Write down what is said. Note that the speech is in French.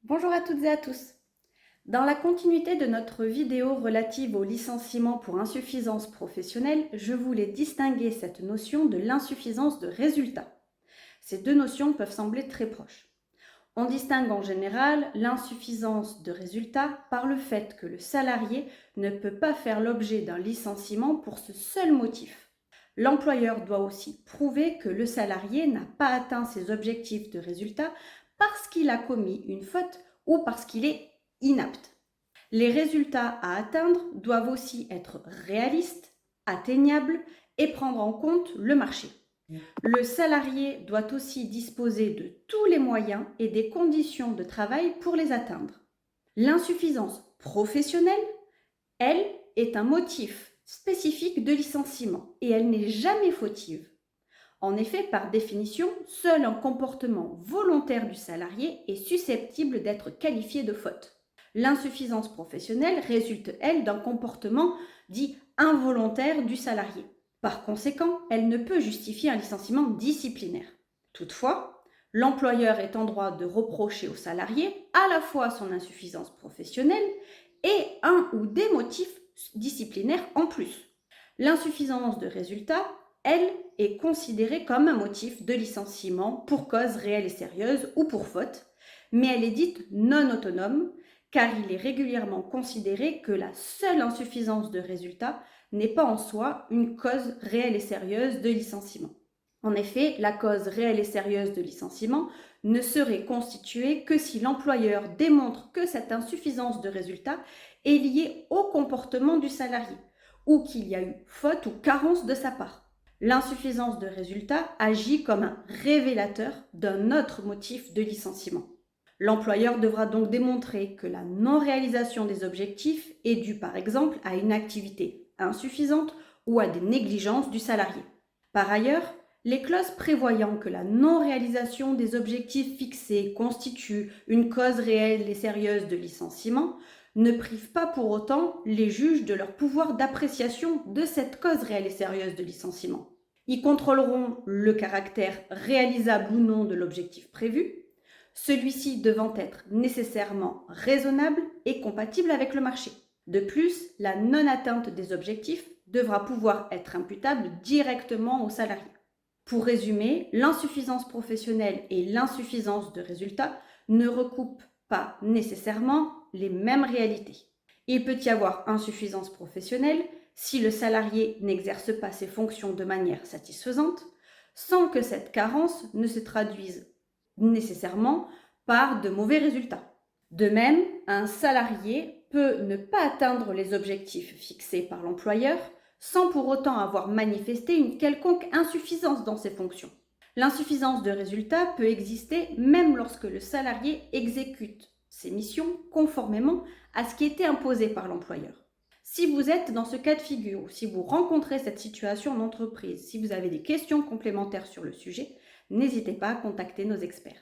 Bonjour à toutes et à tous. Dans la continuité de notre vidéo relative au licenciement pour insuffisance professionnelle, je voulais distinguer cette notion de l'insuffisance de résultat. Ces deux notions peuvent sembler très proches. On distingue en général l'insuffisance de résultat par le fait que le salarié ne peut pas faire l'objet d'un licenciement pour ce seul motif. L'employeur doit aussi prouver que le salarié n'a pas atteint ses objectifs de résultat parce qu'il a commis une faute ou parce qu'il est inapte. Les résultats à atteindre doivent aussi être réalistes, atteignables et prendre en compte le marché. Le salarié doit aussi disposer de tous les moyens et des conditions de travail pour les atteindre. L'insuffisance professionnelle, elle, est un motif spécifique de licenciement et elle n'est jamais fautive. En effet, par définition, seul un comportement volontaire du salarié est susceptible d'être qualifié de faute. L'insuffisance professionnelle résulte, elle, d'un comportement dit involontaire du salarié. Par conséquent, elle ne peut justifier un licenciement disciplinaire. Toutefois, l'employeur est en droit de reprocher au salarié à la fois son insuffisance professionnelle et un ou des motifs disciplinaires en plus. L'insuffisance de résultat, elle, est considérée comme un motif de licenciement pour cause réelle et sérieuse ou pour faute, mais elle est dite non autonome car il est régulièrement considéré que la seule insuffisance de résultat n'est pas en soi une cause réelle et sérieuse de licenciement. En effet, la cause réelle et sérieuse de licenciement ne serait constituée que si l'employeur démontre que cette insuffisance de résultat est liée au comportement du salarié ou qu'il y a eu faute ou carence de sa part. L'insuffisance de résultat agit comme un révélateur d'un autre motif de licenciement. L'employeur devra donc démontrer que la non-réalisation des objectifs est due par exemple à une activité insuffisante ou à des négligences du salarié. Par ailleurs, les clauses prévoyant que la non-réalisation des objectifs fixés constitue une cause réelle et sérieuse de licenciement ne privent pas pour autant les juges de leur pouvoir d'appréciation de cette cause réelle et sérieuse de licenciement. Ils contrôleront le caractère réalisable ou non de l'objectif prévu, celui-ci devant être nécessairement raisonnable et compatible avec le marché. De plus, la non-atteinte des objectifs devra pouvoir être imputable directement au salarié. Pour résumer, l'insuffisance professionnelle et l'insuffisance de résultats ne recoupent pas nécessairement les mêmes réalités. Il peut y avoir insuffisance professionnelle si le salarié n'exerce pas ses fonctions de manière satisfaisante, sans que cette carence ne se traduise nécessairement par de mauvais résultats. De même, un salarié peut ne pas atteindre les objectifs fixés par l'employeur sans pour autant avoir manifesté une quelconque insuffisance dans ses fonctions. L'insuffisance de résultats peut exister même lorsque le salarié exécute ses missions conformément à ce qui était imposé par l'employeur. Si vous êtes dans ce cas de figure ou si vous rencontrez cette situation en entreprise, si vous avez des questions complémentaires sur le sujet, n'hésitez pas à contacter nos experts.